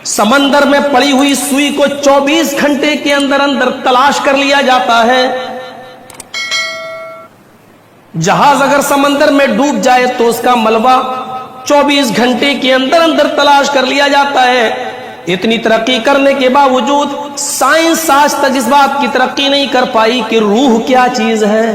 समंदर में पड़ी हुई सुई को 24 घंटे के अंदर अंदर तलाश कर लिया जाता है। जहाज अगर समंदर में डूब जाए तो उसका मलबा 24 घंटे के अंदर अंदर तलाश कर लिया जाता है। इतनी तरक्की करने के बावजूद साइंस आज तक इस बात की तरक्की नहीं कर पाई कि रूह क्या चीज है।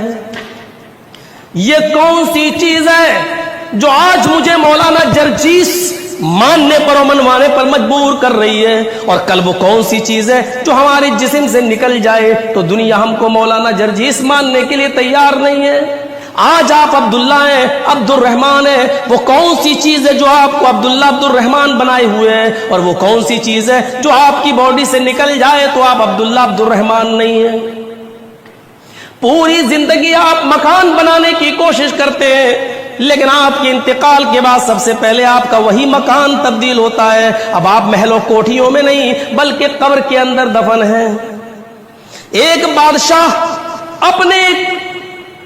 ये कौन सी चीज है जो आज मुझे मौलाना जरजीस मानने पर और मनवाने पर मजबूर कर रही है, और कल वो कौन सी चीज है जो हमारे जिस्म से निकल जाए तो दुनिया हमको मौलाना जरजीस मानने के लिए तैयार नहीं है। आज आप अब्दुल्ला हैं, अब्दुल रहमान हैं, वो कौन सी चीज है जो आपको अब्दुल्ला अब्दुल रहमान बनाए हुए हैं, और वो कौन सी चीज है जो आपकी बॉडी से निकल जाए तो आप अब्दुल्ला अब्दुल रहमान नहीं है। पूरी जिंदगी आप मकान बनाने की कोशिश करते हैं, लेकिन आपके इंतकाल के बाद सबसे पहले आपका वही मकान तब्दील होता है। अब आप महलों कोठियों में नहीं बल्कि कब्र के अंदर दफन हैं। एक बादशाह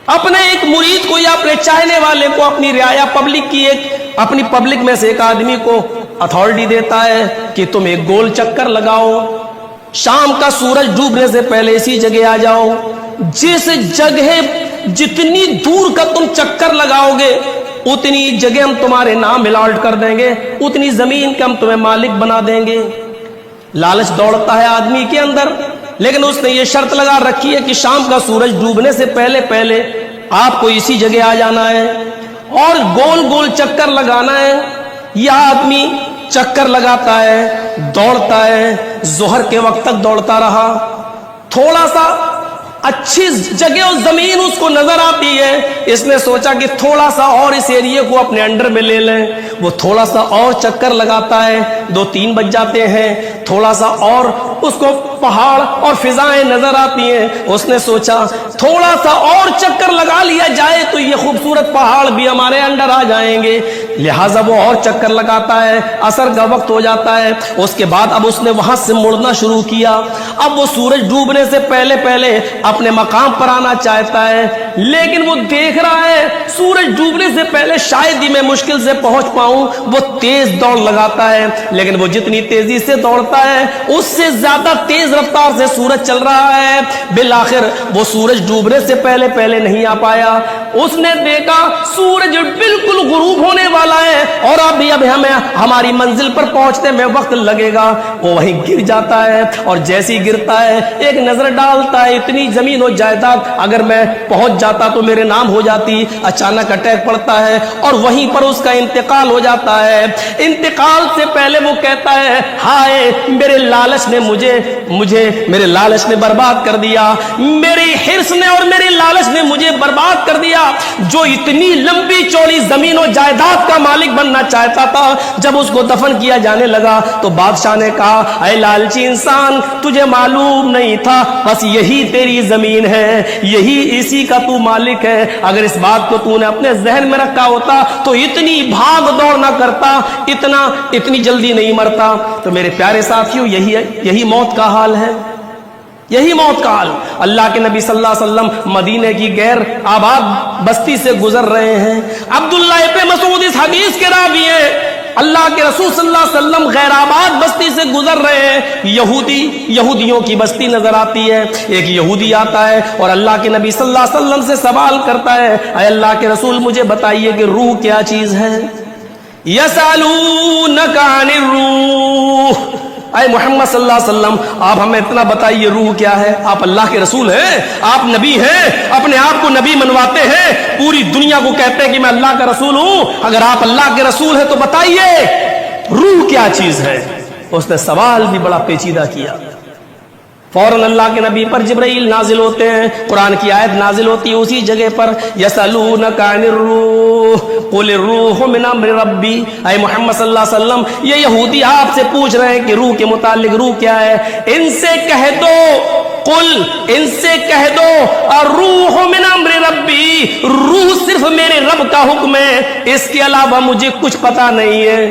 अपने एक मुरीद को या अपने चाहने वाले को अपनी रियाया पब्लिक की अपनी पब्लिक में से एक आदमी को अथॉरिटी देता है कि तुम एक गोल चक्कर लगाओ, शाम का सूरज डूबने से पहले इसी जगह आ जाओ। जिस जगह जितनी दूर का तुम चक्कर लगाओगे उतनी जगह हम तुम्हारे नाम अलॉट कर देंगे, उतनी जमीन का हम तुम्हें मालिक बना देंगे। लालच दौड़ता है आदमी के अंदर, लेकिन उसने ये शर्त लगा रखी है कि शाम का सूरज डूबने से पहले पहले आपको इसी जगह आ जाना है और गोल गोल चक्कर लगाना है। यह आदमी चक्कर लगाता है, दौड़ता है, जोहर के वक्त तक दौड़ता रहा। थोड़ा सा अच्छी जगह और जमीन उसको नजर आती है, इसने सोचा कि थोड़ा सा और इस एरिया को अपने अंडर में ले लें। वो थोड़ा सा और चक्कर लगाता है, 2-3 बज जाते हैं। थोड़ा सा और उसको पहाड़ और फिजाएं नजर आती हैं, उसने सोचा थोड़ा सा और चक्कर लगा लिया जाए तो ये खूबसूरत पहाड़ भी हमारे अंडर आ जाएंगे। लिहाजा वो और चक्कर लगाता है, असर का वक्त हो जाता है। उसके बाद अब उसने वहां से मुड़ना शुरू किया। अब वो सूरज डूबने से पहले पहले अपने मकाम पर आना चाहता है, लेकिन वो देख रहा है सूरज डूबने से पहले शायद ही मैं मुश्किल से पहुंच पाऊं। वो तेज दौड़ लगाता है, लेकिन वो जितनी तेजी से दौड़ता है उससे ज्यादा तेज रफ्तार से सूरज चल रहा है। बिलाखिर वो सूरज डूबने से पहले पहले नहीं आ पाया। उसने देखा सूरज बिल्कुल गुरूब होने वाला है और अभी हमें हमारी मंजिल पर पहुंचने में वक्त लगेगा। वो वहीं गिर जाता है और जैसे ही गिरता है एक नजर डालता है, इतनी जमीन और जायदाद अगर मैं पहुंच जाता तो मेरे नाम हो जाती। अचानक अटैक पड़ता है और वहीं पर उसका इंतकाल हो जाता है। इंतकाल से पहले वो कहता है, हाय मेरे लालच ने मुझे मेरे लालच ने बर्बाद कर दिया, मेरी हिर्स ने और मेरे लालच ने मुझे बर्बाद कर दिया। जो इतनी लंबी चौड़ी जमीन और जायदाद का मालिक बनना चाहता था, जब उसको दफन किया जाने लगा तो बादशाह ने कहा, ऐ लालची इंसान, तुझे मालूम नहीं था, बस यही तेरी जमीन है, यही इसी का तू मालिक है। अगर इस बात को तूने अपने जहन में रखा होता तो इतनी भाग दौड़ ना करता, इतनी जल्दी नहीं मरता। तो मेरे प्यारे साथियों, यही मौत का हाल है, यही मौत का हाल। अल्लाह के नबी सल्लल्लाहु अलैहि वसल्लम मदीने की गैर आबाद बस्ती से गुजर रहे हैं। अब्दुल्लाह इब्न मसूद इस हदीस के रावी हैं। अल्लाह के रसूल सल्लल्लाहु अलैहि वसल्लम गैराबाद बस्ती से गुजर रहे हैं। यहूदियों की बस्ती नजर आती है। एक यहूदी आता है और अल्लाह के नबी सल्लल्लाहु अलैहि वसल्लम से सवाल करता है, ऐ अल्लाह के रसूल मुझे बताइए कि रूह क्या चीज है। यसअलूनका अनिर रूह, ऐ मोहम्मद सल्लल्लाहु अलैहि वसल्लम आप हमें इतना बताइए रूह क्या है। आप अल्लाह के रसूल हैं, आप नबी हैं, अपने आप को नबी मनवाते हैं, पूरी दुनिया को कहते हैं कि मैं अल्लाह का रसूल हूं। अगर आप अल्लाह के रसूल हैं तो बताइए रूह क्या चीज है। उसने सवाल भी बड़ा पेचीदा किया। फौरन अल्लाह के नबी पर जिब्राइल नाजिल होते हैं, कुरान की आयत नाजिल होती है उसी जगह पर। यसअलूनका अनिर रूह कुल रूह मिन अम्रि रब्बी, ऐ मोहम्मद सल्लल्लाहु अलैहि वसल्लम ये यहूदी आपसे पूछ रहे हैं कि रूह के मुतालिक रूह क्या है। इनसे कह दो रूह मिन अम्रि रब्बी, रूह सिर्फ मेरे रब का हुक्म है, इसके अलावा मुझे कुछ पता नहीं है।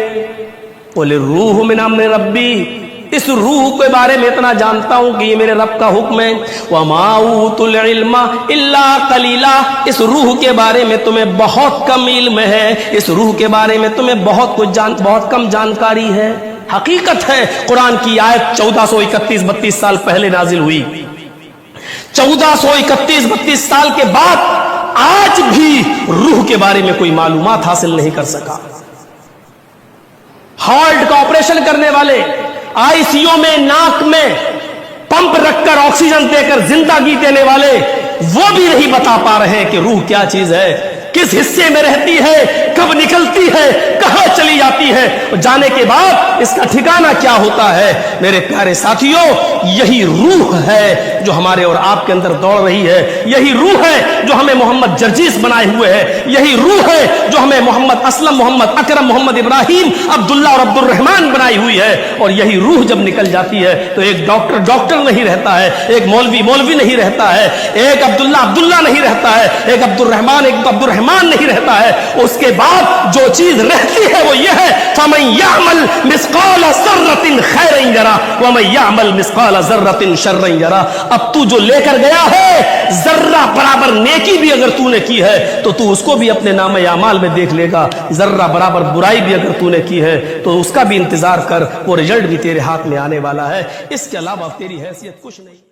कुल रूह मिन अम्रि रब्बी, इस रूह के बारे में इतना जानता हूं कि ये मेरे रब का हुक्म है। वमा ऊतुल इल्मा इल्ला कलीला, इस रूह के बारे में तुम्हें बहुत कम इल्म है, इस रूह के बारे में तुम्हें बहुत कम जानकारी है। حقیقت ہے قرآن کی آیت 1431-32 سال پہلے نازل ہوئی. 1431-32 سال کے بعد آج بھی روح کے بارے میں کوئی معلومات حاصل نہیں کر سکا. ہارٹ کا آپریشن کرنے والے آئی سی یو میں ناک میں پمپ رکھ کر آکسیجن دے کر زندگی دینے والے وہ بھی نہیں بتا پا رہے کہ روح کیا چیز ہے, کس حصے میں رہتی ہے, کب نکلتی ہے, کہاں چلی جاتی ہے, جانے کے بعد اس کا ٹھکانہ کیا ہوتا ہے. میرے پیارے ساتھیوں, یہی روح ہے جو ہمارے اور آپ کے اندر دوڑ رہی ہے. یہی روح ہے جو ہمیں محمد جرجیس بنائے ہوئے ہے. یہی روح ہے جو ہمیں محمد اسلم, محمد اکرم, محمد ابراہیم, عبداللہ اور عبد الرحمان بنائی ہوئی ہے. اور یہی روح جب نکل جاتی ہے تو ایک ڈاکٹر نہیں رہتا ہے, ایک مولوی نہیں رہتا ہے, ایک عبداللہ نہیں رہتا ہے, ایک عبد الرحمان نہیں رہتا ہے. اس کے بعد جو چیز رہتی ہے وہ یہ ہے, فَمَن يَعْمَلْ مِثْقَالَ ذَرَّةٍ خَيْرًا يَرَهُ وَمَن يَعْمَلْ مِثْقَالَ ذَرَّةٍ شَرًّا يَرَهُ. اب تو جو لے کر گیا ہے ذرہ برابر نیکی بھی اگر تو نے کی ہے تو تو اس کو بھی اپنے نام اعمال میں دیکھ لے گا. ذرہ برابر برائی بھی اگر تو نے کی ہے تو اس کا بھی انتظار کر, وہ رزلٹ بھی تیرے ہاتھ میں آنے والا ہے. اس کے علاوہ تیری حیثیت کچھ نہیں.